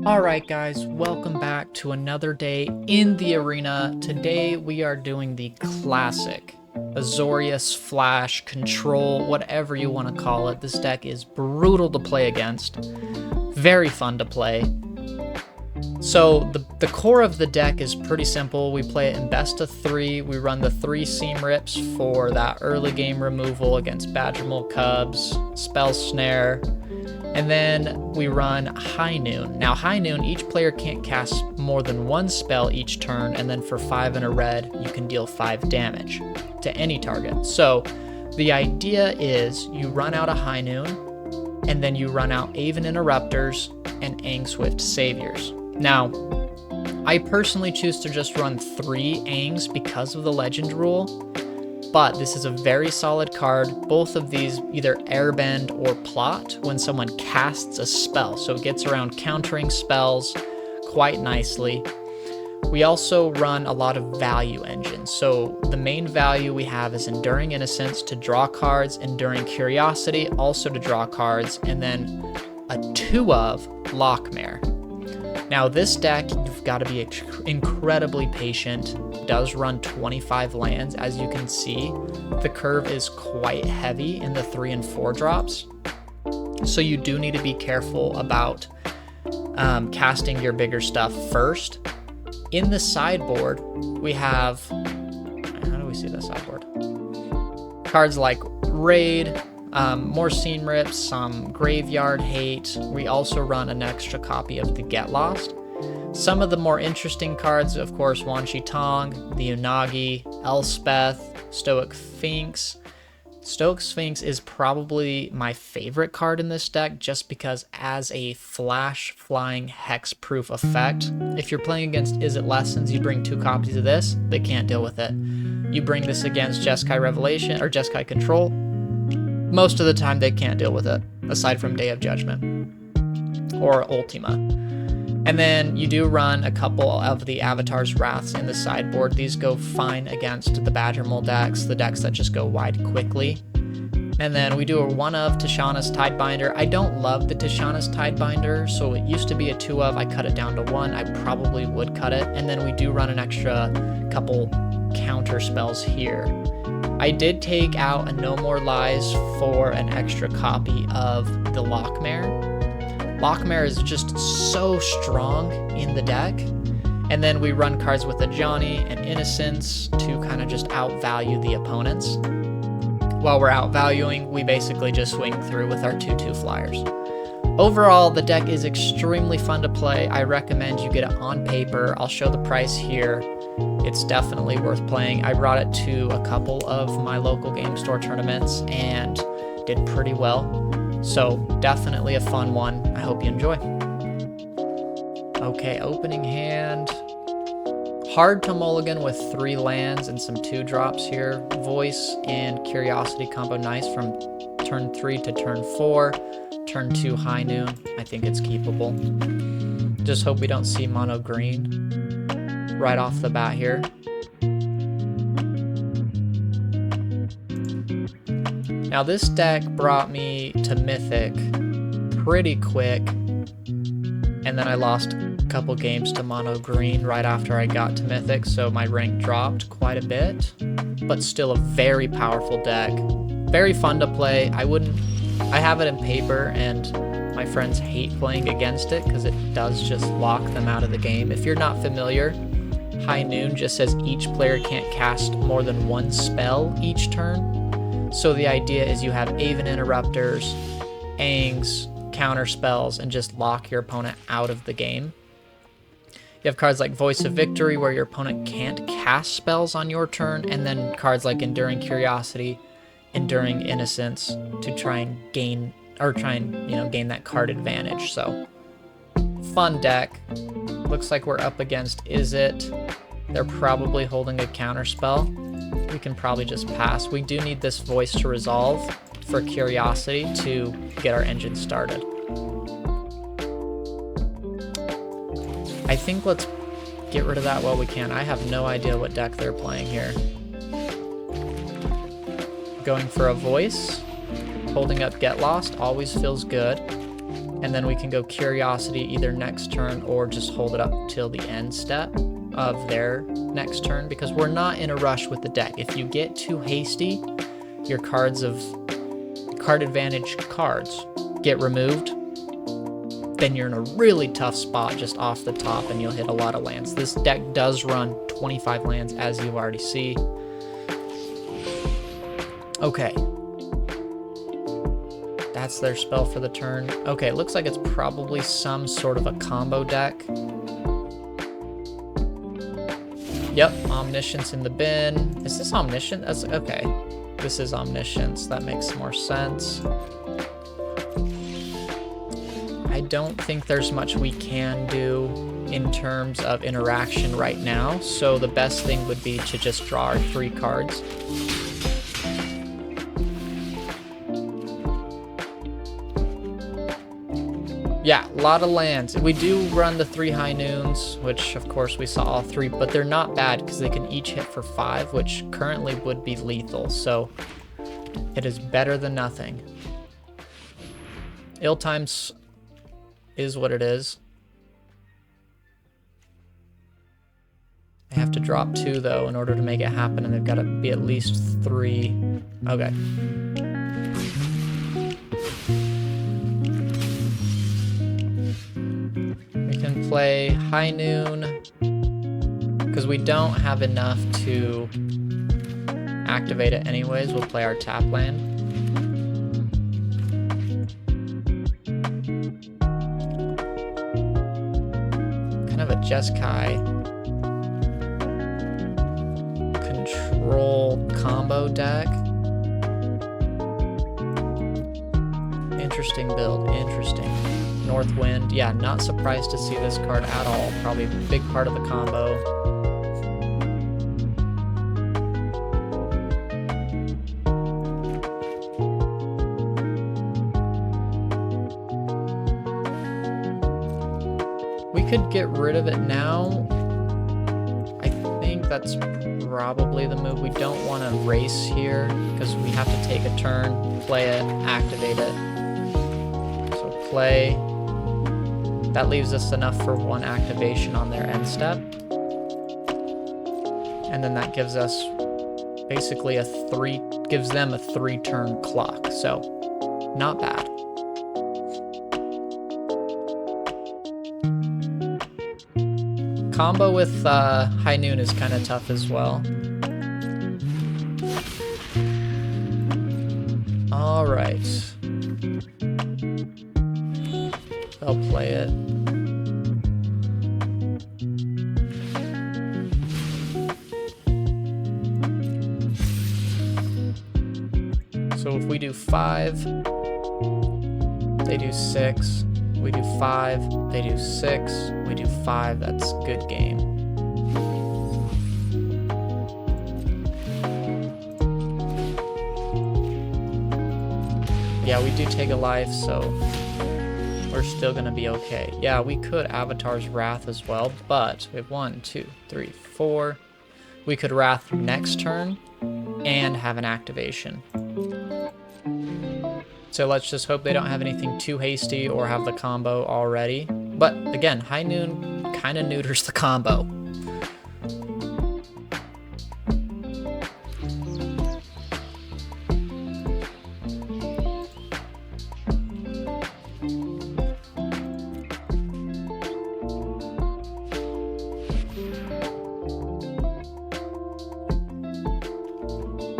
Alright guys, welcome back to another day in the arena. Today we are doing the classic Azorius Flash Control, whatever you want to call it. This deck is brutal to play against, very fun to play. So the core of the deck is pretty simple. We play it in best of 3. We run the 3 Seam Rips for that early game removal against Badgermole Cubs, Spell Snare, and then we run High Noon. Now High Noon, each player can't cast more than 1 spell each turn, and then for 5 in a red, you can deal 5 damage to any target. So the idea is you run out a High Noon, and then you run out Aven Interrupters and Angswift Saviors. Now, I personally choose to just run 3 Angs because of the legend rule, but this is a very solid card. Both of these either airbend or plot when someone casts a spell, so it gets around countering spells quite nicely. We also run a lot of value engines. So the main value we have is Enduring Innocence to draw cards, Enduring Curiosity also to draw cards, and then a 2 of Lockmare. Now this deck, you've got to be incredibly patient. It does run 25 lands, as you can see. The curve is quite heavy in the 3 and 4 drops. So you do need to be careful about casting your bigger stuff first. In the sideboard, we have, how do we see the sideboard? Cards like Raid, more Seam Rips, some Graveyard Hate. We also run an extra copy of the Get Lost. Some of the more interesting cards, of course, Wan Shi Tong, the Unagi, Elspeth, Stoic Sphinx. Stoic Sphinx is probably my favorite card in this deck just because as a flash flying hex-proof effect, if you're playing against Is It Lessons, you bring 2 copies of this, they can't deal with it. You bring this against Jeskai Revelation or Jeskai Control, most of the time they can't deal with it, aside from Day of Judgment or Ultima. And then you do run a couple of the Avatar's Wraths in the sideboard. These go fine against the Badgermole decks, the decks that just go wide quickly. And then we do a 1 of Tishana's Tidebinder. I don't love the Tishana's Tidebinder, so it used to be a 2 of. I cut it down to 1. I probably would cut it. And then we do run an extra couple counter spells here. I did take out a No More Lies for an extra copy of the Lockmare. Lockmare is just so strong in the deck. And then we run cards with a Johnny and Innocence to kind of just outvalue the opponents. While we're outvaluing, we basically just swing through with our 2/2 flyers. Overall, the deck is extremely fun to play. I recommend you get it on paper. I'll show the price here. It's definitely worth playing. I brought it to a couple of my local game store tournaments and did pretty well. So definitely a fun one. I hope you enjoy. Okay, opening hand. Hard to mulligan with 3 lands and some 2 drops here. Voice and Curiosity combo nice from turn 3 to turn 4. Turn 2 High Noon. I think it's keepable. Just hope we don't see mono green right off the bat here. Now this deck brought me to Mythic pretty quick, and then I lost a couple games to mono green right after I got to Mythic, so my rank dropped quite a bit, but still a very powerful deck. Very fun to play. I have it in paper, and my friends hate playing against it because it does just lock them out of the game. If you're not familiar, High Noon just says each player can't cast more than 1 spell each turn. So the idea is you have Aven Interrupters, Angs, counter spells, and just lock your opponent out of the game. You have cards like Voice of Victory where your opponent can't cast spells on your turn, and then cards like Enduring Curiosity, Enduring Innocence to try and gain that card advantage. So fun deck. Looks like we're up against Is It. They're probably holding a counter spell. We can probably just pass. We do need this Voice to resolve for Curiosity to get our engine started. I think let's get rid of that while we can. I have no idea what deck they're playing here. Going for a Voice. Holding up Get Lost always feels good. And then we can go Curiosity either next turn or just hold it up till the end step of their next turn, because we're not in a rush with the deck. If you get too hasty, your cards of card advantage cards get removed, then you're in a really tough spot just off the top and you'll hit a lot of lands. This deck does run 25 lands, as you already see. Okay. That's their spell for the turn. Okay, it looks like it's probably some sort of a combo deck. Yep, Omniscience in the bin. Is this Omniscience? That's okay. This is Omniscience. That makes more sense. I don't think there's much we can do in terms of interaction right now, so the best thing would be to just draw our 3 cards. Yeah, a lot of lands. We do run the 3 High Noons, which of course we saw all 3, but they're not bad because they can each hit for 5, which currently would be lethal, so it is better than nothing. Ill Times is what it is. I have to drop 2 though in order to make it happen, and they've got to be at least 3. Okay. We can play High Noon because we don't have enough to activate it anyways. We'll play our tap land. Of a Jeskai control combo deck. Interesting build, interesting. Northwind, yeah, not surprised to see this card at all. Probably a big part of the combo. Could get rid of it now. I think that's probably the move. We don't want to race here because we have to take a turn, play it, activate it. So play. That leaves us enough for 1 activation on their end step. And then that gives us basically gives them a 3-turn clock. So not bad. Combo with High Noon is kind of tough as well. All right. I'll play it. So if we do 5, they do 6. We do 5, they do 6, we do 5, that's good game. Yeah, we do take a life, so we're still gonna be okay. Yeah, we could Avatar's Wrath as well, but we have 1, 2, 3, 4. We could Wrath next turn and have an activation. So let's just hope they don't have anything too hasty or have the combo already. But again, High Noon kind of neuters the combo.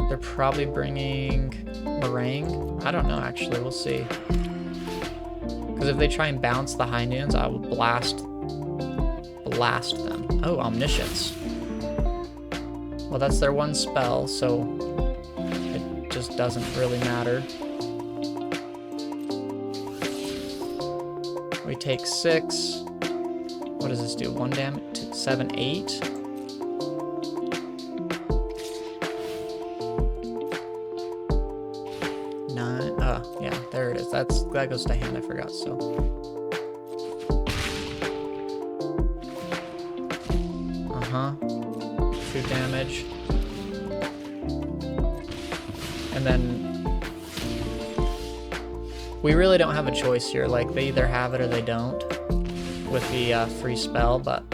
They're probably bringing Meringue. I don't know, actually. We'll see. Because if they try and bounce the High Noons, I will blast them. Oh, Omniscience. Well, that's their 1 spell, so it just doesn't really matter. We take 6. What does this do? 1 damage? 7, 8. Yeah, there it is. That goes to hand, I forgot, so. Uh-huh. 2 damage. And then We really don't have a choice here. Like, they either have it or they don't with the free spell, but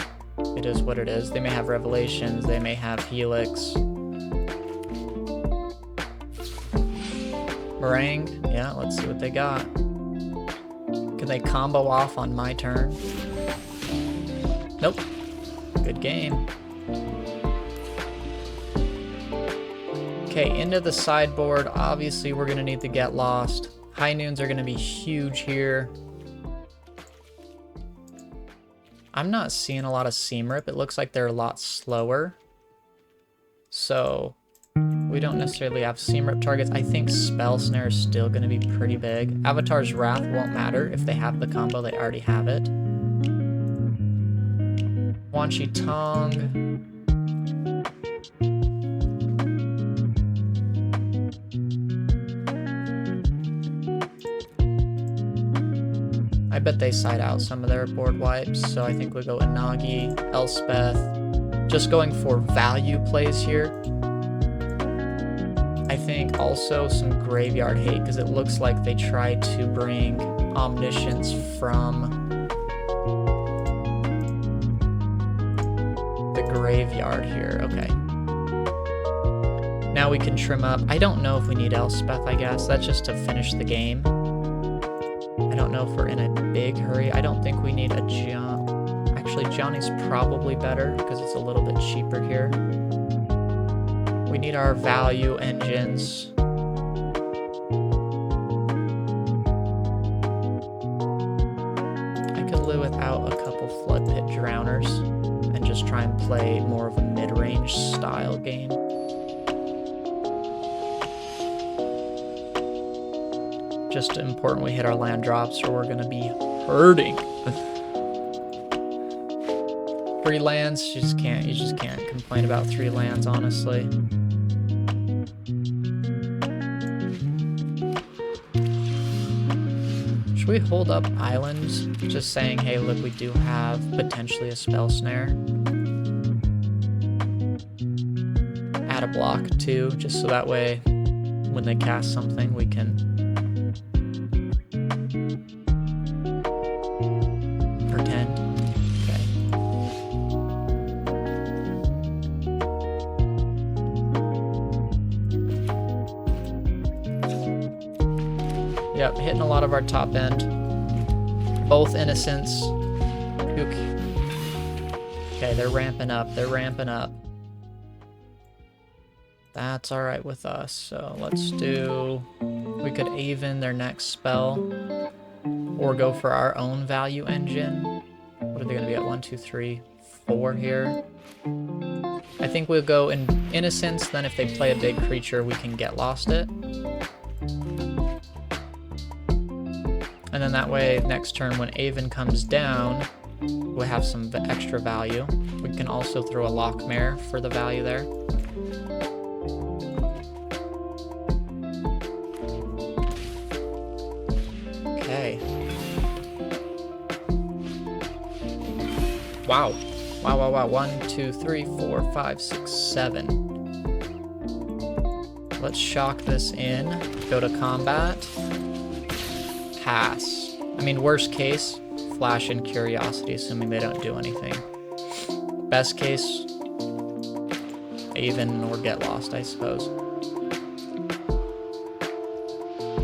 it is what it is. They may have Revelations, they may have Helix. Meringue, yeah, let's see what they got. Can they combo off on my turn? Nope. Good game. Okay, into the sideboard. Obviously, we're going to need to get lost. High noons are going to be huge here. I'm not seeing a lot of seam rip. It looks like they're a lot slower. So we don't necessarily have seam rip targets. I think spell snare is still going to be pretty big. Avatar's Wrath won't matter if they have the combo. They already have it. Wan Chi Tong. I bet they side out some of their board wipes, so I think we'll go Inagi, Elspeth. Just going for value plays here. I think also some graveyard hate, because it looks like they tried to bring Omniscience from the graveyard here. Okay. Now we can trim up. I don't know if we need Elspeth, I guess. That's just to finish the game. I don't know if we're in a big hurry. I don't think we need a John. Actually, Johnny's probably better because it's a little bit cheaper here. We need our value engines. I could live without a couple Flood Pit Drowners and just try and play more of a mid-range style game. Just important we hit our land drops or we're gonna be hurting. Three lands, you just can't complain about 3 lands, honestly. Should we hold up islands? Just saying, hey, look, we do have potentially a spell snare. Add a block too, just so that way when they cast something we can pretend. Okay. Yep, hitting a lot of our top end. Both Innocents. Okay, they're ramping up. They're ramping up. That's alright with us. So let's do... We could even their next spell. Or go for our own value engine. What are they going to be at? 1, 2, 3, 4 here. I think we'll go in Innocence. Then if they play a big creature, we can get lost it. And then that way, next turn when Aven comes down, we'll have some extra value. We can also throw a Lockmare for the value there. Okay. Wow. Wow, wow, wow. 1, 2, 3, 4, 5, 6, 7. Let's shock this in. Go to combat. Pass. I mean, worst case, Flash and Curiosity, assuming they don't do anything. Best case, Aven or get lost, I suppose.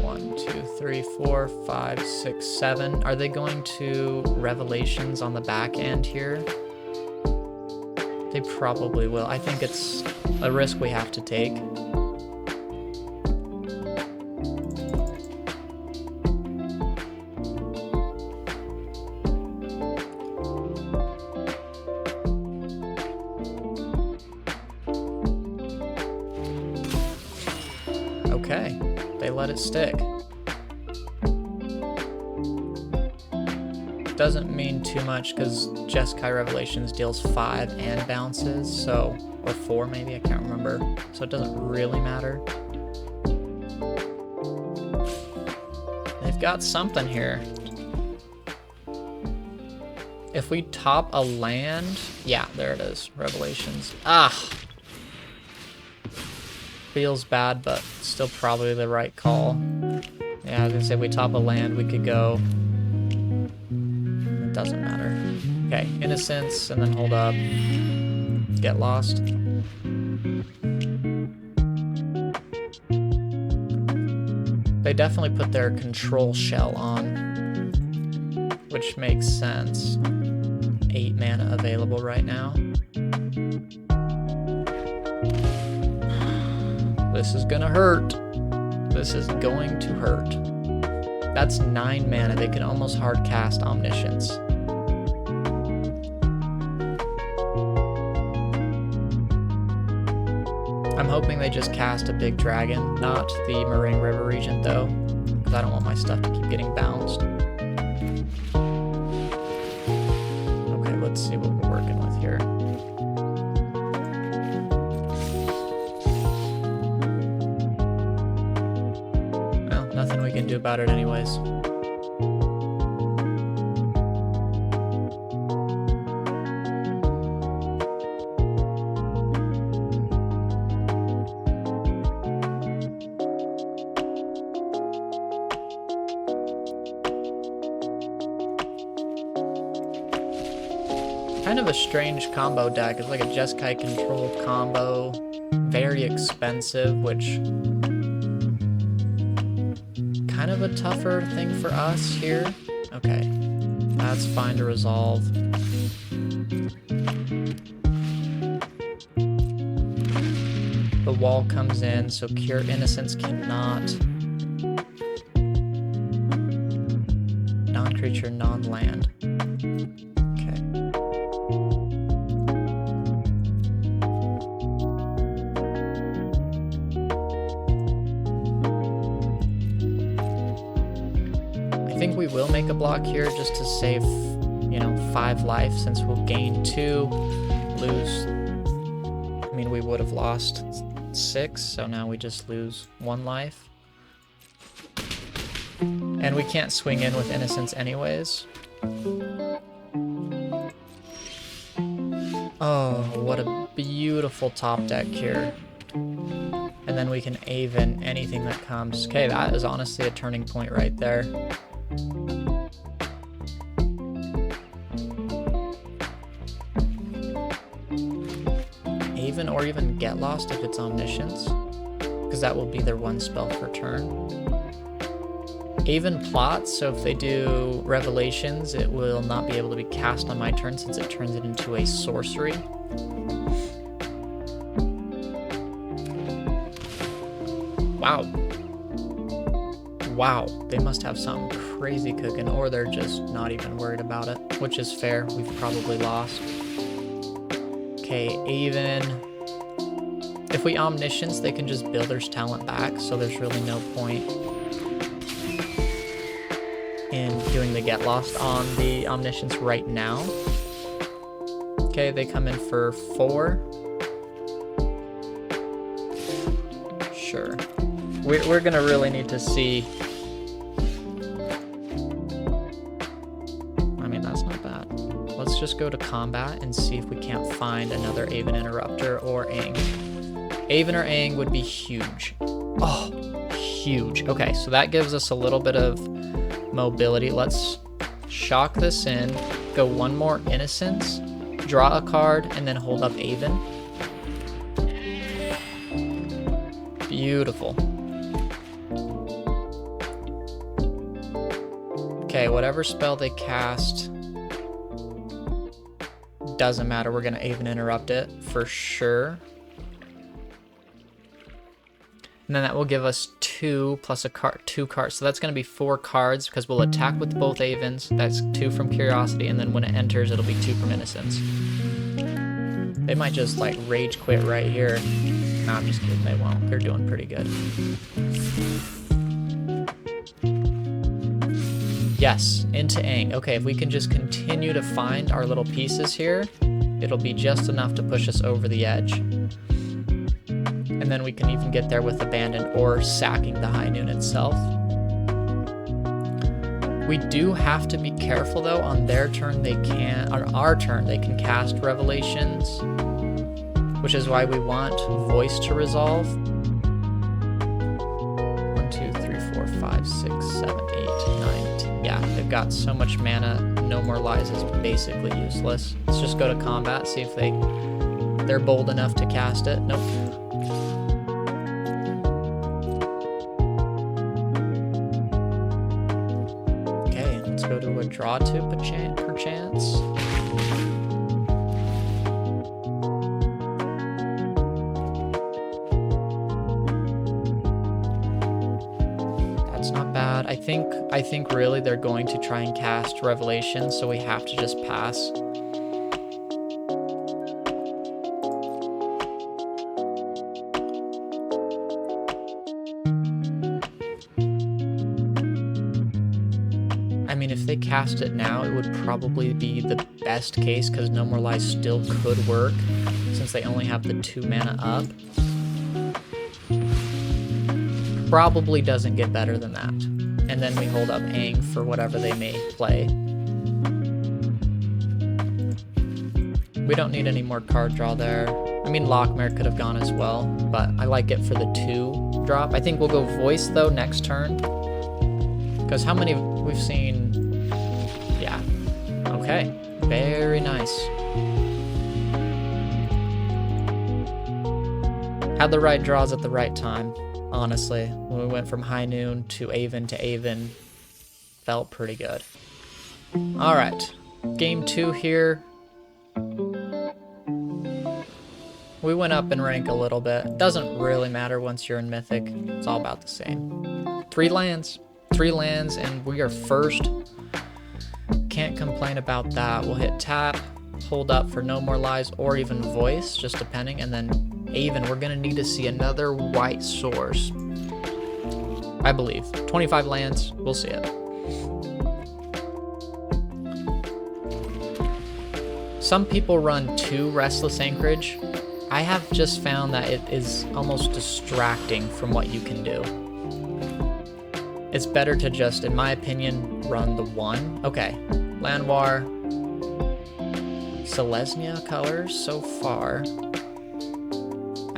1, 2, 3, 4, 5, 6, 7. Are they going to Revelations on the back end here? They probably will. I think it's a risk we have to take. Okay, they let it stick. Doesn't mean too much because Jeskai Revelations deals 5 and bounces, so, or 4 maybe, I can't remember. So it doesn't really matter. They've got something here. If we top a land, yeah, there it is, Revelations. Ah! Feels bad, but still probably the right call. Yeah, Yeah, I was gonna say, if we top a land, we could go. It doesn't matter. Okay, Innocence, and then hold up. Get Lost. They definitely put their control shell on, which makes sense. 8 mana available right now. This is gonna hurt. This is going to hurt. That's 9 mana. They can almost hard cast Omniscience. I'm hoping they just cast a big dragon, not the Moraine River Regent though, because I don't want my stuff to keep getting bounced. Okay, let's see what we're working with here. Well, nothing we can do about it anyways. Kind of a strange combo deck. It's like a Jeskai controlled combo, very expensive, which kind of a tougher thing for us here. Okay, that's fine to resolve. The wall comes in, so Cure Innocence cannot. Non-creature, non-land. I think we will make a block here just to save, you know, 5 life, since we'll gain 2, lose. I mean, we would have lost 6, so now we just lose 1 life. And we can't swing in with Innocence anyways. Oh, what a beautiful top deck here. And then we can Aven anything that comes. Okay, that is honestly a turning point right there. Aven or even Get Lost if it's Omniscience, because that will be their 1 spell per turn. Aven plots, so if they do Revelations, it will not be able to be cast on my turn since it turns it into a sorcery. Wow. Wow, they must have something crazy cooking, or they're just not even worried about it, which is fair. We've probably lost. Okay, Aven. If we Omniscience, they can just Builder's Talent back, so there's really no point in doing the Get Lost on the Omniscience right now. Okay, they come in for 4. Sure. We're gonna really need to see. I mean, that's not bad. Let's just go to combat and see if we can't find another Aven Interrupter or Aang. Aven or Aang would be huge. Oh, huge. Okay, so that gives us a little bit of mobility. Let's shock this in, go 1 more Innocence, draw a card, and then hold up Aven. Beautiful. Okay, whatever spell they cast, doesn't matter. We're gonna Aven Interrupt it for sure. And then that will give us 2 plus a card, 2 cards. So that's gonna be 4 cards because we'll attack with both Avens. That's 2 from Curiosity, and then when it enters, it'll be 2 from Innocence. They might just like rage quit right here. No, I'm just kidding, they won't. They're doing pretty good. Yes, into Aang. Okay, if we can just continue to find our little pieces here, it'll be just enough to push us over the edge. And then we can even get there with Abandon or sacking the High Noon itself. We do have to be careful though, on their turn they can, on our turn they can cast Revelations, which is why we want Voice to resolve. 1, 2, 3, 4, 5, 5, 6, 7, 8, 9, 10. Yeah, they've got so much mana. No More Lies is basically useless. Let's just go to combat, see if they're bold enough to cast it. Nope. Okay, let's go to a draw 2 perchance. Not bad. I think really they're going to try and cast Revelation, so we have to just pass. I mean, if they cast it now, it would probably be the best case because No More Lies still could work since they only have the 2 mana up. Probably doesn't get better than that. And then we hold up Aang for whatever they may play. We don't need any more card draw there. I mean, Lockmare could have gone as well, but I like it for the 2 drop. I think we'll go Voice, though, next turn. Because how many we've seen... Yeah. Okay. Very nice. Had the right draws at the right time. Honestly, when we went from High Noon to Aven, felt pretty good. All right, game 2 here. We went up in rank a little bit. Doesn't really matter once you're in Mythic. It's all about the same. 3 lands, and we are first. Can't complain about that. We'll hit tap, hold up for No More Lies, or even Voice, just depending, and then Aven, we're gonna need to see another white source. I believe. 25 lands, we'll see it. Some people run 2 Restless Anchorage. I have just found that it is almost distracting from what you can do. It's better to just, in my opinion, run the 1. Okay, Llanowar, Selesnya colors so far.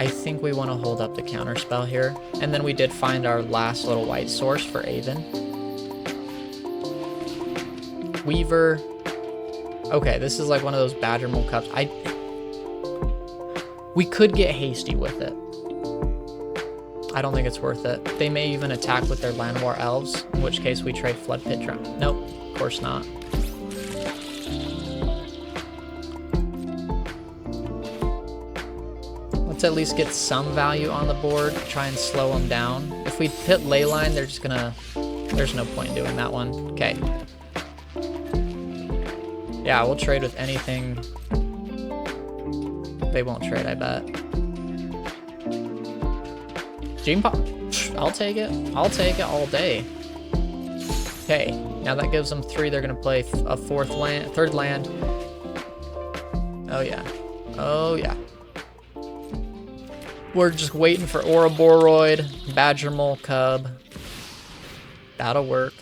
I think we want to hold up the counterspell here. And then we did find our last little white source for Aven. Weaver. Okay, this is like one of those Badger Mole Cups. We could get hasty with it. I don't think it's worth it. They may even attack with their Llanowar Elves, in which case we trade Flood Pit Drum. Nope, of course not. Let's at least get some value on the board, try and slow them down. If we hit Leyline, they're just gonna... There's no point in doing that one. Okay. Yeah, we'll trade with anything. They won't trade, I bet. Gene Pop. I'll take it. I'll take it all day. Okay, now that gives them 3. They're gonna play a 3rd land. Oh yeah. Oh yeah. We're just waiting for Ouroborroid, Badger Mole Cub. That'll work.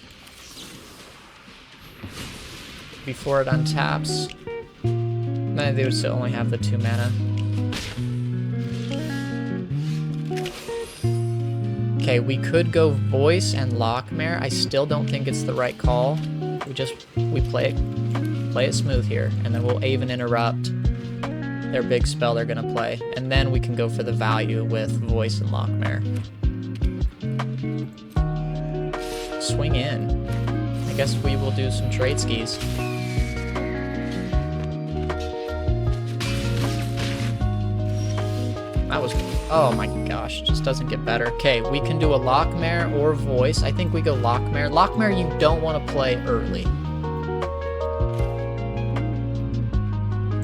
Before it untaps. Then they would still only have the 2 mana. Okay, we could go Voice and Lockmare. I still don't think it's the right call. We play it smooth here, and then we'll Aven Interrupt their big spell they're gonna play, and then we can go for the value with Voice and Lockmare. Swing in. I guess we will do some trade skis. That was, oh my gosh, just doesn't get better. Okay, we can do a Lockmare or Voice. I think we go Lockmare. Lockmare you don't want to play early.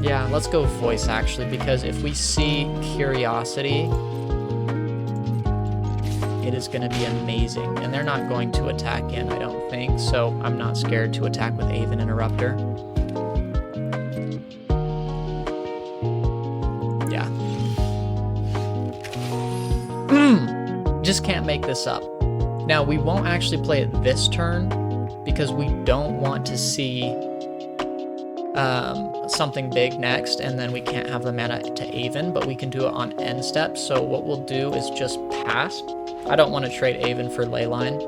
Yeah, let's go Voice actually, because if we see Curiosity, it is going to be amazing. And they're not going to attack in, I don't think, so I'm not scared to attack with Aven Interrupter. Yeah. Just can't make this up. Now, we won't actually play it this turn because we don't want to see something big next, and then we can't have the mana to Aven, but we can do it on end step. So what we'll do is just pass. I don't want to trade Aven for Leyline.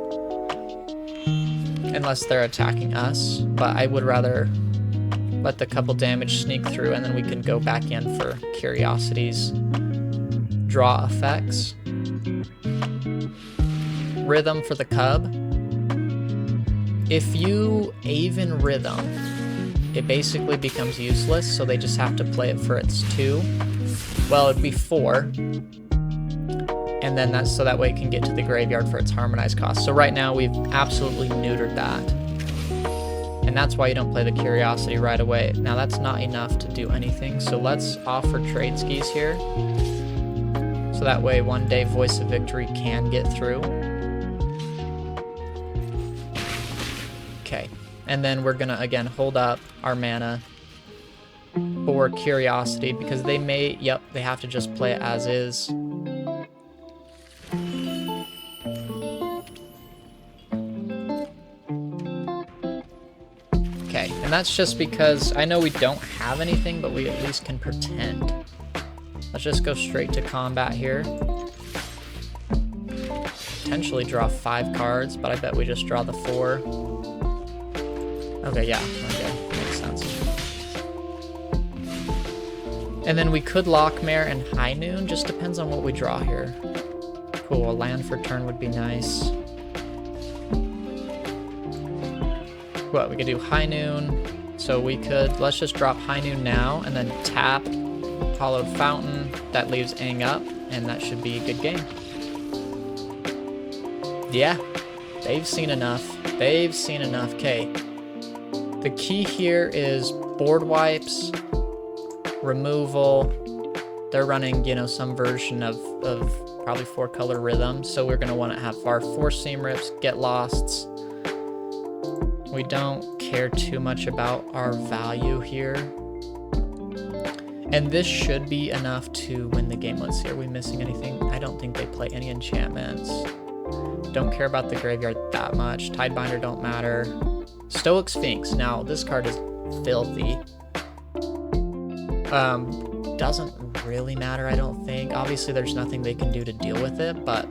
unless they're attacking us, but I would rather let the couple damage sneak through, and then we can go back in for Curiosity's draw effects. Rhythm for the cub. If you Aven Rhythm, it basically becomes useless, so they just have to play it for its 2. Well, it'd be 4. And then that's so that way it can get to the graveyard for its harmonized cost. So right now we've absolutely neutered that. And that's why you don't play the Curiosity right away. Now that's not enough to do anything, so let's offer trade skis here. So that way one day Voice of Victory can get through. Okay, and then we're gonna again hold up our mana for Curiosity because they may, yep, they have to just play it as is. Okay, and that's just because I know we don't have anything, but we at least can pretend. Let's just go straight to combat here. Potentially draw 5 cards, but I bet we just draw the 4. Okay, yeah, okay, makes sense. And then we could Lockmare and High Noon, just depends on what we draw here. Cool, a land for turn would be nice. What, we could do High Noon, so we could, let's just drop High Noon now, and then tap Hollowed Fountain, that leaves Aang up, and that should be a good game. Yeah, they've seen enough. They've seen enough. Okay. The key here is board wipes, removal. They're running, you know, some version of probably 4-color rhythm, so we're going to want to have our 4 seam rips, get losts. We don't care too much about our value here. And this should be enough to win the game. Let's see, are we missing anything? I don't think they play any enchantments. Don't care about the graveyard that much. Tidebinder don't matter. Stoic Sphinx. Now, this card is filthy. Doesn't really matter, I don't think. Obviously, there's nothing they can do to deal with it, but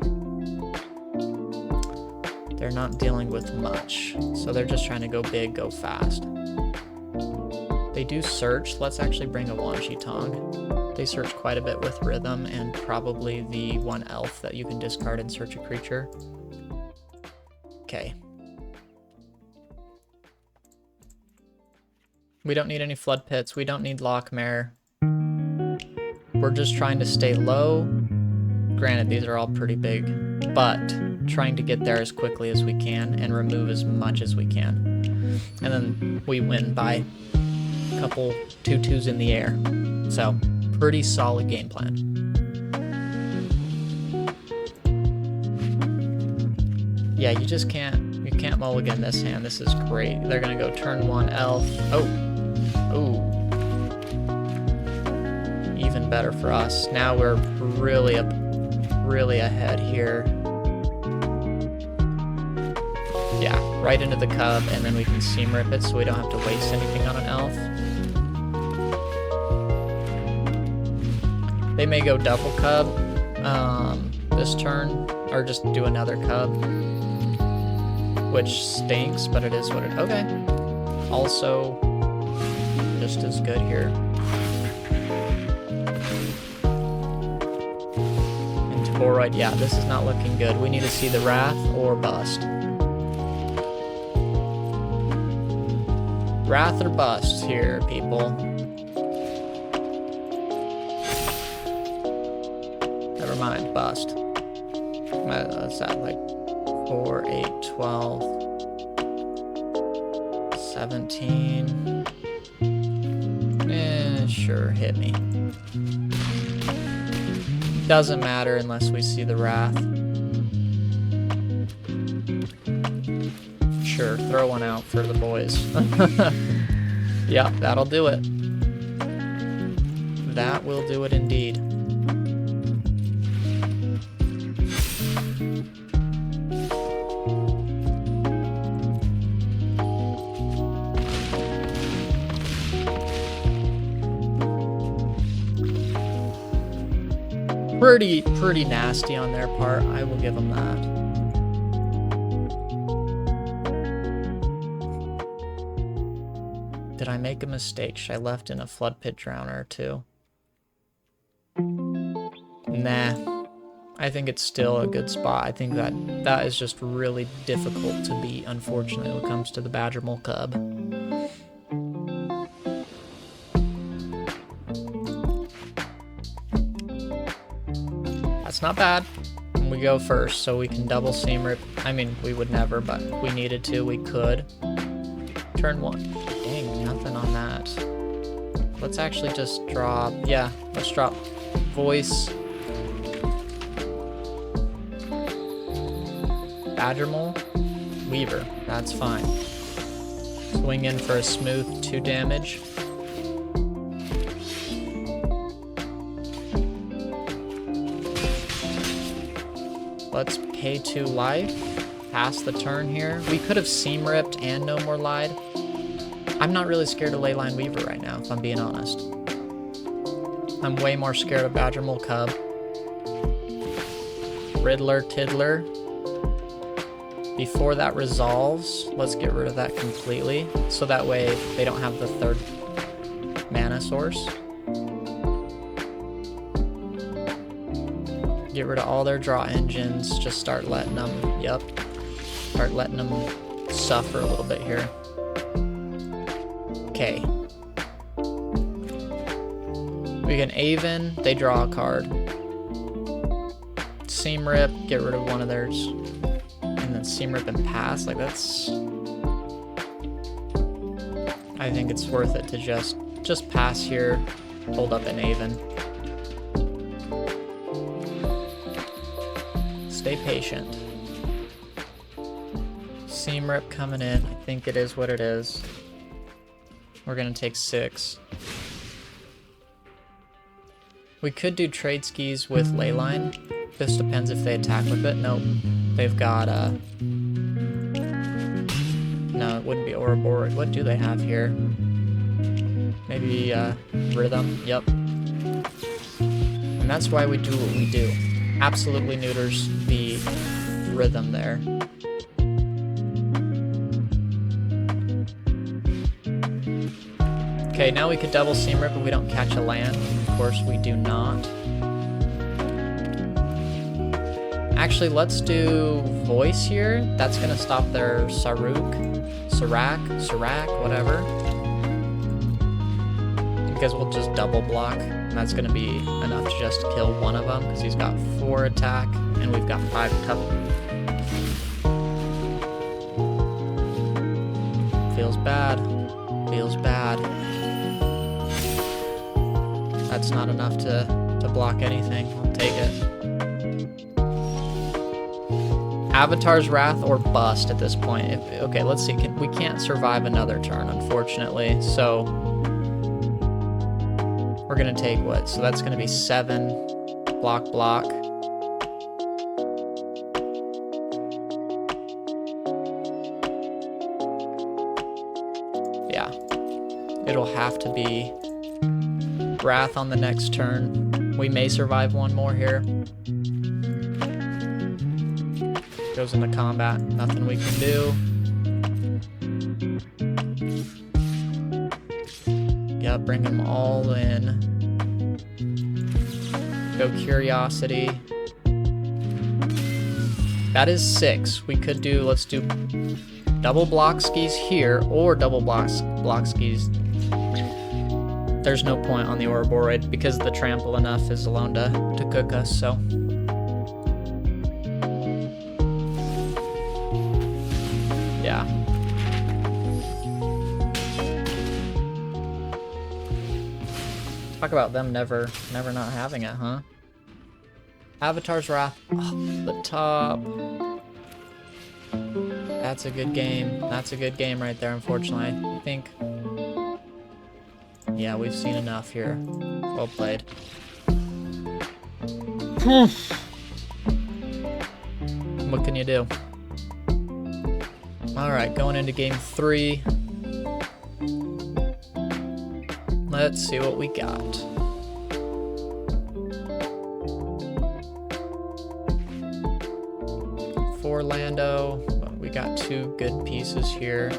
they're not dealing with much. So they're just trying to go big, go fast. They do search. Let's actually bring a Wanshi Tong. They search quite a bit with Rhythm and probably the 1 elf that you can discard and search a creature. Okay. We don't need any Flood Pits. We don't need Lockmare. We're just trying to stay low. Granted, these are all pretty big, but trying to get there as quickly as we can and remove as much as we can. And then we win by a couple 2/2s in the air. So, pretty solid game plan. Yeah, you just can't mulligan this hand. This is great. They're gonna go turn 1 elf. Oh. Even better for us. Now we're really ahead here. Yeah, right into the cub, and then we can seam rip it so we don't have to waste anything on an elf. They may go double cub this turn, or just do another cub, which stinks, but it is what it. Okay. Also, just as good here. And Toroid, yeah, this is not looking good. We need to see the Wrath or bust. Wrath or bust here, people. Never mind, bust. What's that, like 4, 8, 12, 17. Sure, hit me. Doesn't matter unless we see the Wrath. Sure, throw one out for the boys. Yeah, that'll do it. That will do it indeed. Pretty nasty on their part. I will give them that. make a mistake? Should I left in a flood pit drowner or two? Nah. I think it's still a good spot. I think that is just really difficult to beat, unfortunately, when it comes to the Badger Mole Cub. That's not bad. And we go first, so we can double seam rip. I mean, we would never, but if we needed to, we could. Turn 1. Dang, nothing on that. Let's actually just drop, yeah, let's drop voice. Badger Mole, Weaver, that's fine. Swing in for a smooth 2 damage. Let's pay 2 life, pass the turn here. We could have seam ripped and no more lied. I'm not really scared of Leyline Weaver right now, if I'm being honest. I'm way more scared of Badger Mole Cub. Riddler, Tiddler. Before that resolves, let's get rid of that completely, so that way they don't have the 3rd mana source. Get rid of all their draw engines, just start letting them, yep, start letting them suffer a little bit here. Okay. We can Aven, they draw a card. Seam Rip, get rid of one of theirs. And then Seam Rip and pass, like that's... I think it's worth it to just pass here, hold up an Aven. Stay patient. Seam Rip coming in, I think it is what it is. We're gonna take 6. We could do trade skis with Leyline. This depends if they attack with it. Nope. They've got, no, it wouldn't be Ouroboros. What do they have here? Maybe, Rhythm. Yep. And that's why we do what we do. Absolutely neuters the Rhythm there. Okay, now we could double Seam Rip if we don't catch a land. Of course, we do not. Actually, let's do Voice here. That's gonna stop their Sirac, whatever. Because we'll just double block, and that's gonna be enough to just kill one of them, because he's got 4 attack, and we've got 5 cover. Feels bad. Feels bad. That's not enough to block anything. I'll take it. Avatar's Wrath or bust at this point. Okay, let's see. We can't survive another turn, unfortunately. So we're gonna take what? So that's gonna be 7 block. Yeah, it'll have to be Wrath on the next turn. We may survive one more here. Goes into combat, nothing we can do. Yeah, bring them all in. Go Curiosity. That is 6. We could do, let's do double block skis here, or double block skis. There's no point on the Ouroboros because the trample enough is alone to cook us, so. Yeah. Talk about them never not having it, huh? Avatar's Wrath off the top. That's a good game. That's a good game right there, unfortunately. I think... Yeah, we've seen enough here. Well played. What can you do? Alright, going into game 3. Let's see what we got. For Lando, we got 2 good pieces here.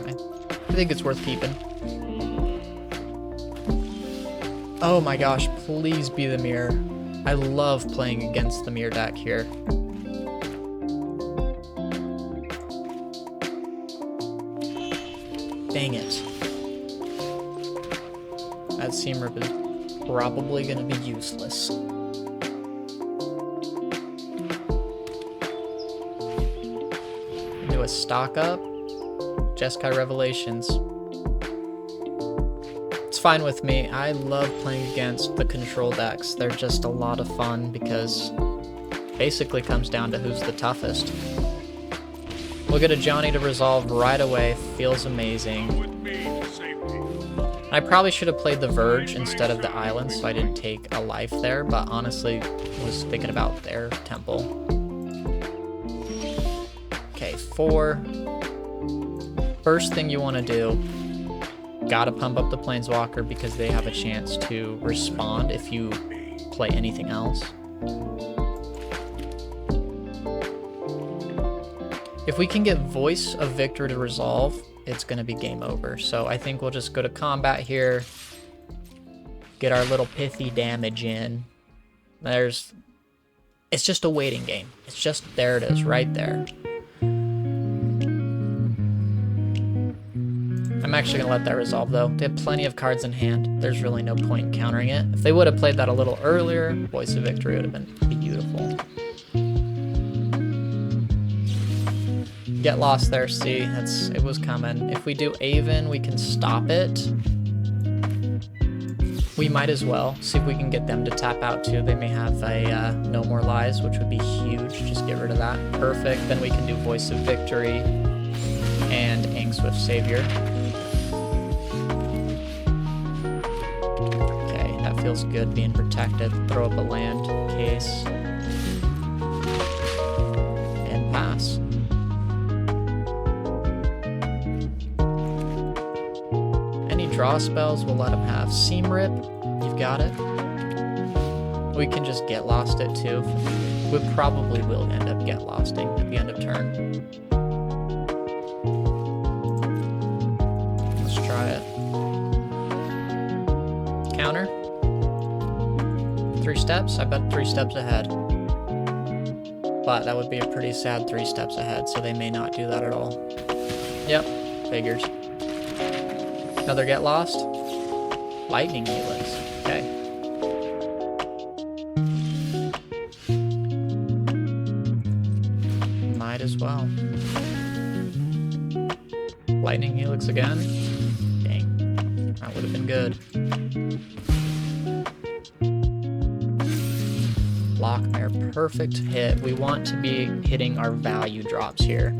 I think it's worth keeping. Oh my gosh, please be the mirror. I love playing against the mirror deck here. Dang it. That seam rip is probably going to be useless. Do a stock up. Jeskai Revelations. It's fine with me. I love playing against the control decks. They're just a lot of fun because basically comes down to who's the toughest. We'll get a Johnny to resolve right away. Feels amazing. I probably should have played the Verge instead of the Island so I didn't take a life there, but honestly was thinking about their temple. Okay, 4. First thing you want to do, gotta pump up the Planeswalker because they have a chance to respond if you play anything else. If we can get Voice of Victor to resolve, it's going to be game over. So I think we'll just go to combat here, get our little pithy damage in. It's just a waiting game. It's just, there it is, right there. I'm actually going to let that resolve though. They have plenty of cards in hand. There's really no point in countering it. If they would have played that a little earlier, Voice of Victory would have been beautiful. Get lost there, see, it was coming. If we do Avon, we can stop it. We might as well see if we can get them to tap out too. They may have a No More Lies, which would be huge. Just get rid of that. Perfect. Then we can do Voice of Victory and Angswift Savior. Okay, that feels good being protected. Throw up a land case. And pass. Draw spells, we'll let him have Seam Rip. You've got it. We can just Get Lost it too. We probably will end up Get Losting at the end of turn. Let's try it. Counter. 3 steps? I bet 3 steps ahead. But that would be a pretty sad 3 steps ahead, so they may not do that at all. Yep, figures. Another Get Lost. Lightning Helix. Okay. Might as well. Lightning Helix again. Dang. That would have been good. Lockmare. Perfect hit. We want to be hitting our value drops here.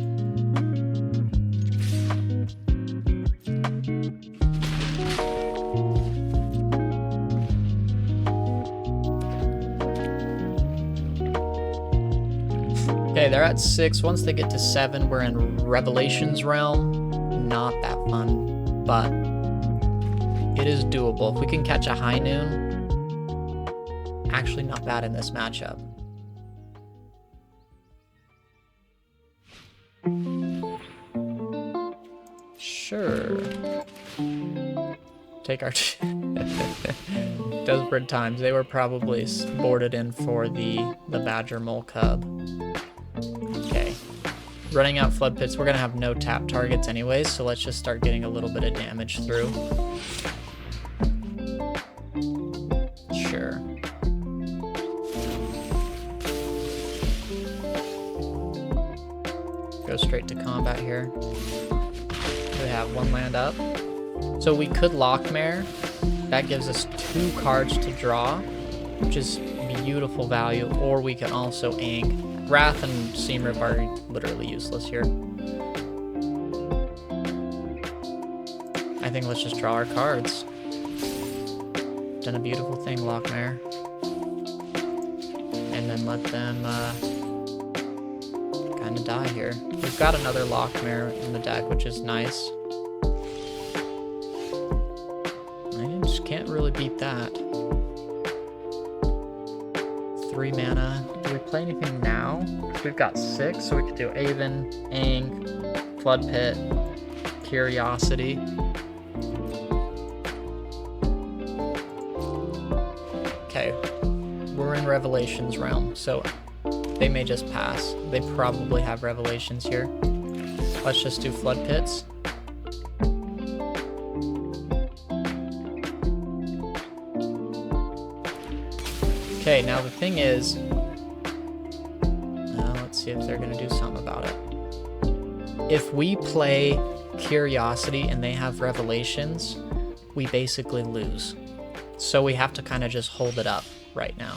Okay, they're at 6. Once they get to 7, we're in Revelations realm. Not that fun, but it is doable. If we can catch a High Noon, actually not bad in this matchup. Sure. Take our... Desperate times. They were probably boarded in for the Badger Mole Cub. Okay. Running out Flood Pits, we're going to have no tap targets anyways, so let's just start getting a little bit of damage through. Sure. Go straight to combat here. We have 1 land up. So we could Lockmare. That gives us 2 cards to draw, which is beautiful value, or we can also Ink. Wrath and Seam Rip are literally useless here. I think let's just draw our cards. Done a beautiful thing, Lockmare. And then let them kind of die here. We've got another Lockmare in the deck, which is nice. I just can't really beat that. 3 mana. Do we play anything now? We've got 6, so we could do Avon, Ink, Flood Pit, Curiosity. in Revelations realm, so they may just pass. They probably have Revelations here. Let's just do Flood Pits. Okay, now the thing is, let's see if they're gonna do something about it. If we play Curiosity and they have Revelations, we basically lose. So we have to kind of just hold it up right now.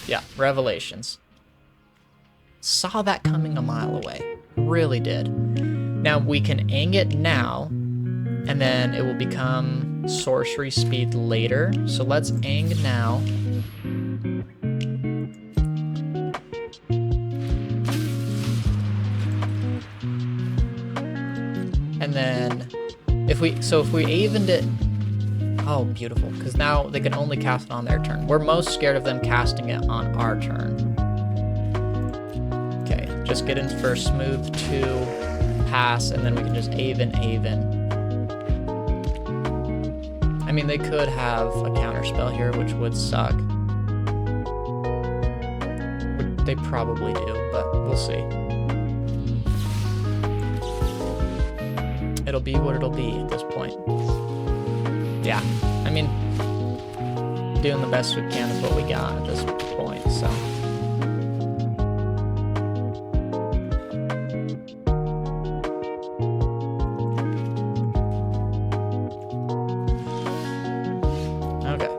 Yeah, Revelations. Saw that coming a mile away. Really did. Now we can Aang it now, and then it will become sorcery speed later. So let's Aang now. And then if we evened it, oh, beautiful, because now they can only cast it on their turn. We're most scared of them casting it on our turn. Okay, just get in for a smooth 2, pass, and then we can just Aven. I mean, they could have a counterspell here, which would suck. They probably do, but we'll see. It'll be what it'll be at this point. Yeah, I mean, doing the best we can with what we got at this point, so. Okay.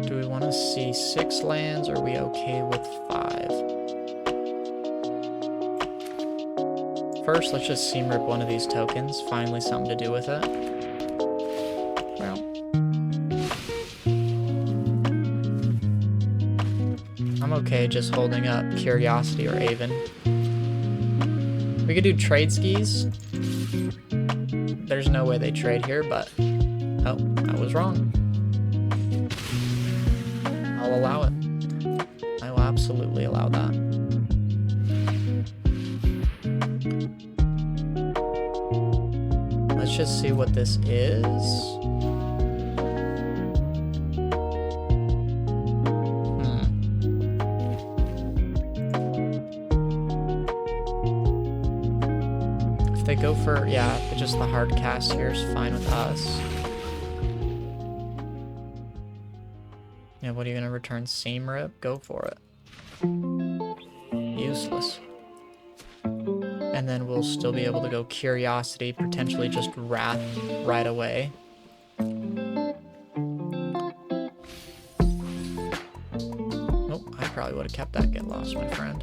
Do we want to see 6 lands, or are we okay with 5? First, let's just seam rip one of these tokens. Finally, something to do with it. Well, I'm okay just holding up Curiosity or Aven. We could do trade skis. There's no way they trade here, but oh, I was wrong. I'll allow it. I will absolutely allow that. Let's just see what this is. If they go for, yeah, just the hard cast here is fine with us. Yeah, what are you gonna return? Seam Rip? Go for it. Useless. And then we'll still be able to go Curiosity, potentially just Wrath right away. Oh, I probably would have kept that Get Lost, my friend.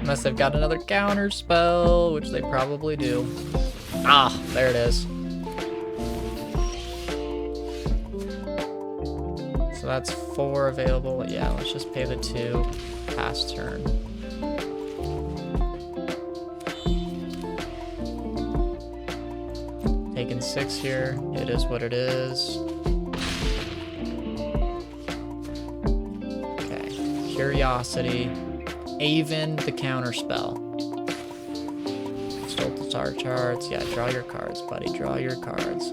Unless they've got another counter spell, which they probably do. Ah, there it is. So that's 4 available. Yeah, let's just pay the 2. Pass turn. Taking 6 here. It is what it is. Okay. Curiosity. Aven the counterspell. Consult the star charts. Yeah, draw your cards, buddy. Draw your cards.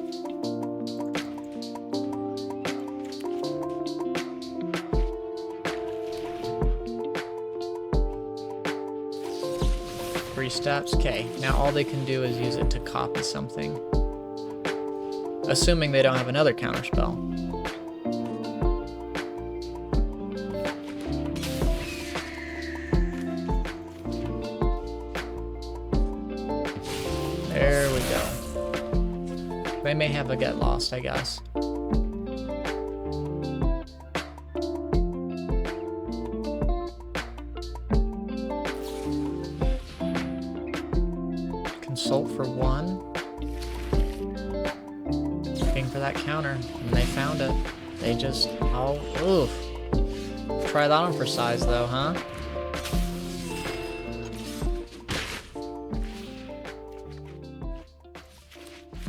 Steps. Okay, now all they can do is use it to copy something. Assuming they don't have another counterspell. There we go. They may have a Get Lost, I guess. Consult for 1. Looking for that counter, and they found it. They just, oh, oof. Try that on for size though, huh?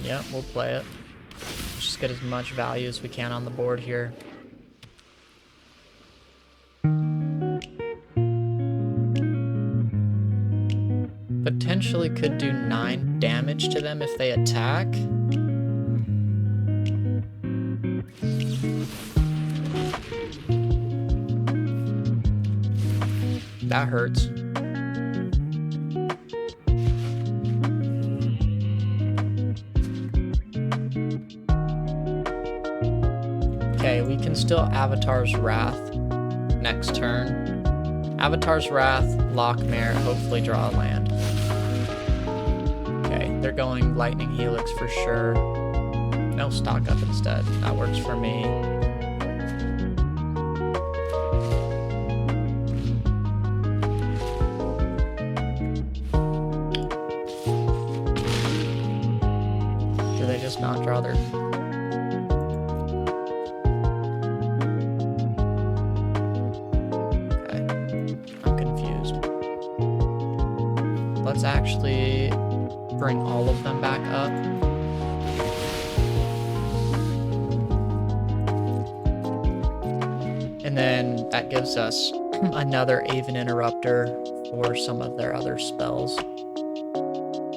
Yeah, we'll play it. Let's just get as much value as we can on the board here. Potentially could do 9 damage to them if they attack. That hurts. Okay, we can still Avatar's Wrath next turn. Avatar's Wrath, Lockmare, hopefully draw a land. Okay, they're going Lightning Helix for sure. No, Stock Up instead. That works for me. Do they just not draw their... Let's actually bring all of them back up. And then that gives us another Aven Interrupter for some of their other spells.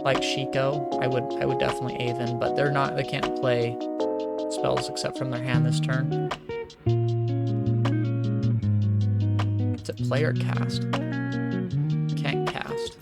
Like Shiko, I would definitely Aven, but they can't play spells except from their hand this turn. It's a player cast. Can't cast.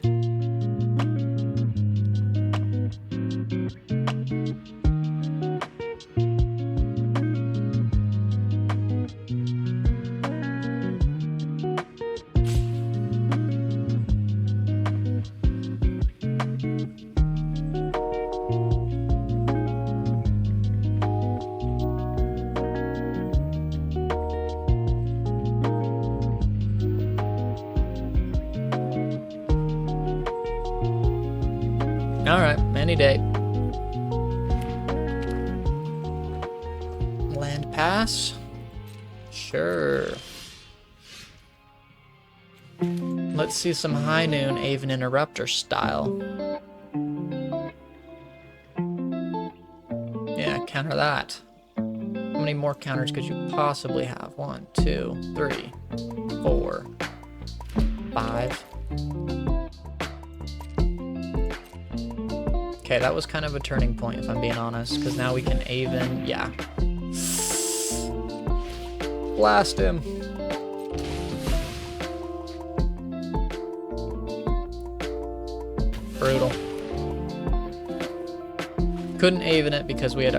Alright, any day. Land pass? Sure. Let's see some High Noon Aven Interrupter style. Yeah, counter that. How many more counters could you possibly have? 1, 2, 3, 4, 5. Okay, that was kind of a turning point, if I'm being honest, because now we can Aven, yeah. Blast him. Brutal. Couldn't Aven it because we had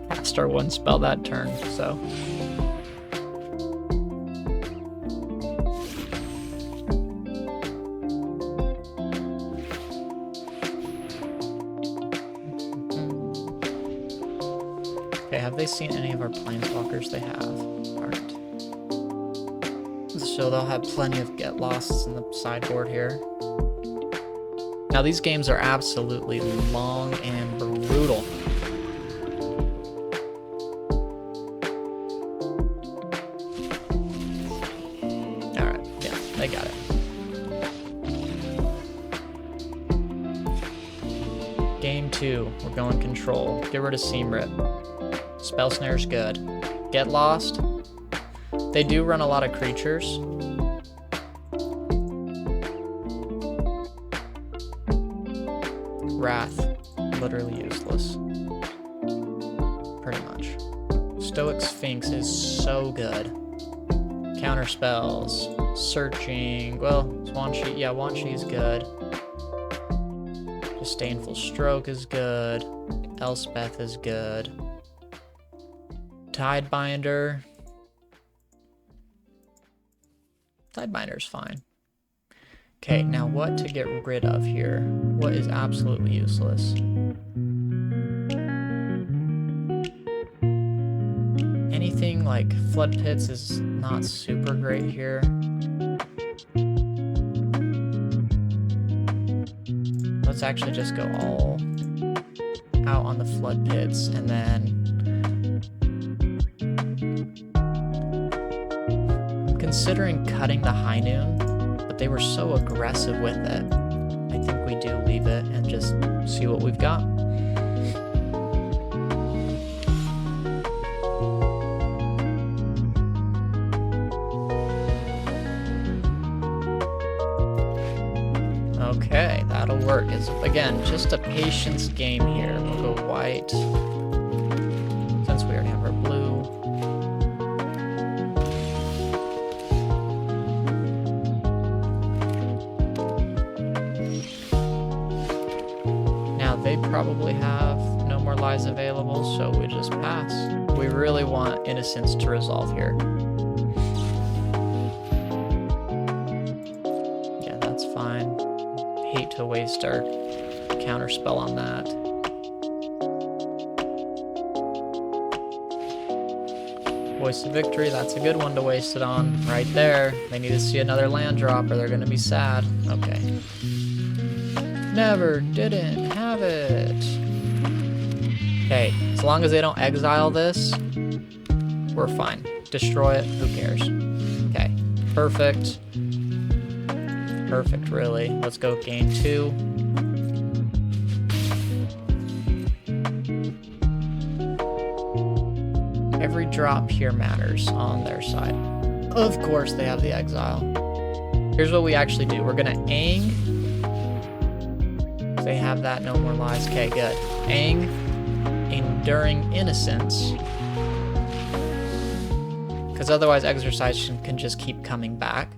cast our one spell that turn, so. Have they seen any of our planeswalkers? They have. Alright. So they'll have plenty of get losts in the sideboard here. Now these games are absolutely long and brutal. Alright, yeah, they got it. Game 2, we're going control. Get rid of Seam Rip. Spell Snare's good. Get Lost. They do run a lot of creatures. Wrath. Literally useless. Pretty much. Stoic Sphinx is so good. Counter spells. Searching. Well, Wanshi. Yeah, Wanshi is good. Disdainful Stroke is good. Elspeth is good. Tidebinder. Tidebinder's fine. Okay, now what to get rid of here? What is absolutely useless? Anything like Flood Pits is not super great here. Let's actually just go all out on the Flood Pits and then considering cutting the High Noon, but they were so aggressive with it. I think we do leave it and just see what we've got. Okay, that'll work. It's, again, just a patience game here. We'll go white. Since we already have our blue. Now, they probably have no more lies available, so we just pass. We really want innocence to resolve here. Yeah, that's fine. Hate to waste our counterspell on that. Voice of Victory, that's a good one to waste it on. Right there. They need to see another land drop or they're gonna be sad. Okay. Never didn't have it. Okay, as long as they don't exile this, we're fine. Destroy it, who cares? Okay, perfect. Perfect, really. Let's go gain 2. Every drop here matters on their side. Of course they have the exile. Here's what we actually do. We're gonna Aang. They have that, no more lies. Okay, good. Aang, Enduring Innocence. Because otherwise Exorcise can just keep coming back.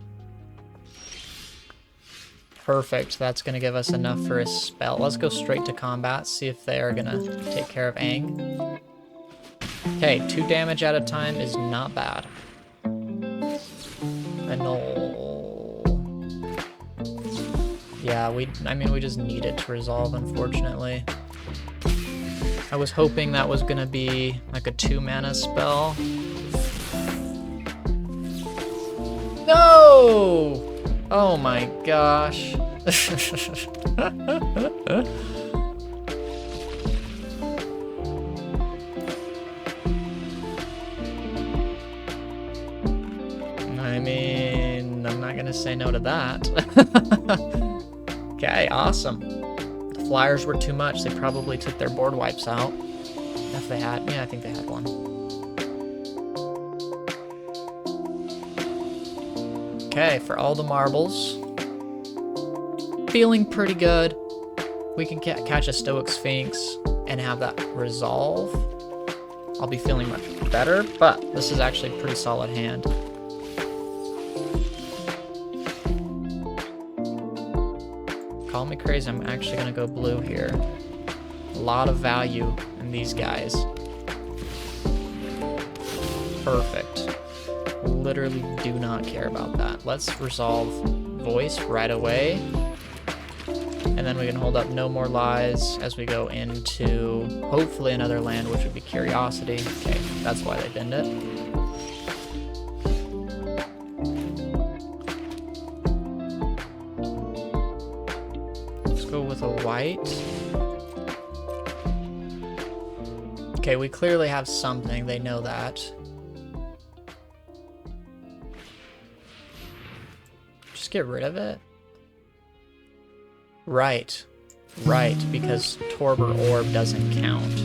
Perfect, that's gonna give us enough for a spell. Let's go straight to combat, see if they are gonna take care of Aang. Okay, 2 damage at a time is not bad. Annul. Yeah, I mean, we just need it to resolve, unfortunately. I was hoping that was gonna be like a 2 mana spell. No! Oh my gosh. I mean, I'm not gonna say no to that. Okay, awesome. The flyers were too much. They probably took their board wipes out. If they had, yeah, I think they had one. Okay, for all the marbles. Feeling pretty good. We can catch a Stoic Sphinx and have that resolve. I'll be feeling much better, but this is actually a pretty solid hand. Call me crazy, I'm actually gonna go blue here. A lot of value in these guys. Perfect. Literally do not care about that. Let's resolve voice right away. And then we can hold up no more lies as we go into hopefully another land, which would be Curiosity. Okay, that's why they binned it. Go with a white. Okay, we clearly have something. They know that. Just get rid of it. Right. Right, because Torber Orb doesn't count.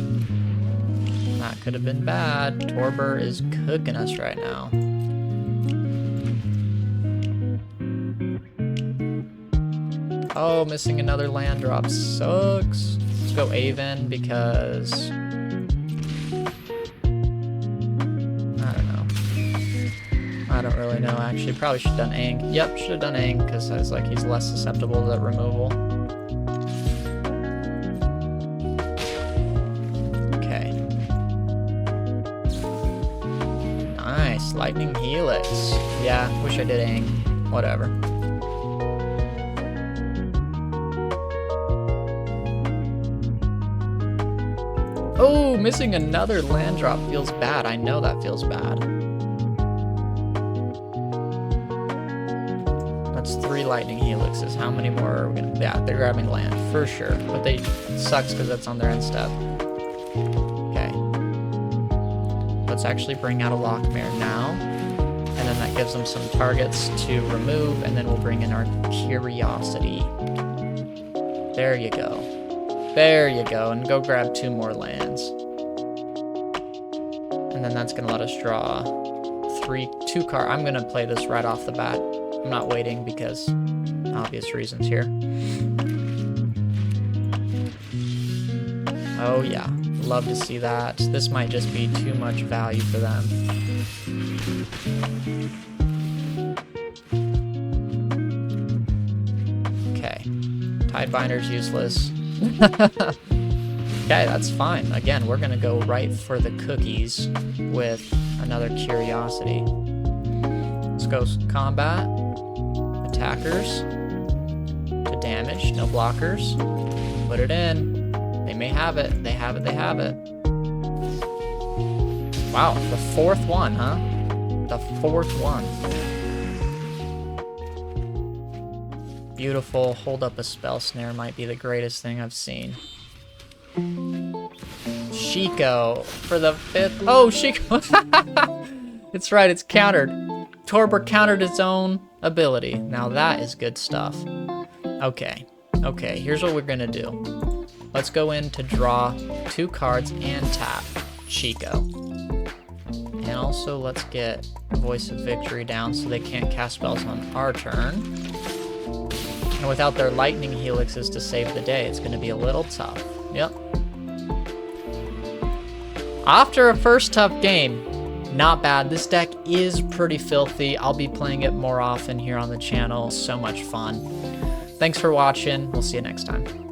That could have been bad. Torber is cooking us right now. Oh, missing another land drop sucks. Let's go Aven because... I don't know. I don't really know, actually. Probably should have done Aang. Yep, should have done Aang because I was like, he's less susceptible to that removal. Okay. Nice. Lightning Helix. Yeah, wish I did Aang. Whatever. Oh, missing another land drop feels bad. I know that feels bad. That's 3 lightning helixes. How many more are we gonna... Yeah, they're grabbing land, for sure. But it sucks because that's on their end step. Okay. Let's actually bring out a Lockmare now. And then that gives them some targets to remove, and then we'll bring in our Curiosity. There you go. There you go, and go grab 2 more lands. And then that's gonna let us draw 2 cards. I'm gonna play this right off the bat. I'm not waiting because obvious reasons here. Oh yeah, love to see that. This might just be too much value for them. Okay, Tidebinder's useless. Okay, that's fine. Again, we're gonna go right for the cookies with another curiosity. Let's go combat, attackers, to damage, no blockers. Put it in. They may have it. They have it. They have it. Wow, the fourth one, huh? The fourth one. Beautiful. Hold up a spell snare might be the greatest thing I've seen. Shiko for the fifth. Oh, Shiko. It's right. It's countered. Torbert countered its own ability. Now that is good stuff. Okay. Okay, here's what we're going to do. Let's go in to draw 2 cards and tap Shiko. And also let's get Voice of Victory down so they can't cast spells on our turn. And without their lightning helixes to save the day, it's going to be a little tough. Yep. After a first tough game, not bad. This deck is pretty filthy. I'll be playing it more often here on the channel. So much fun. Thanks for watching. We'll see you next time.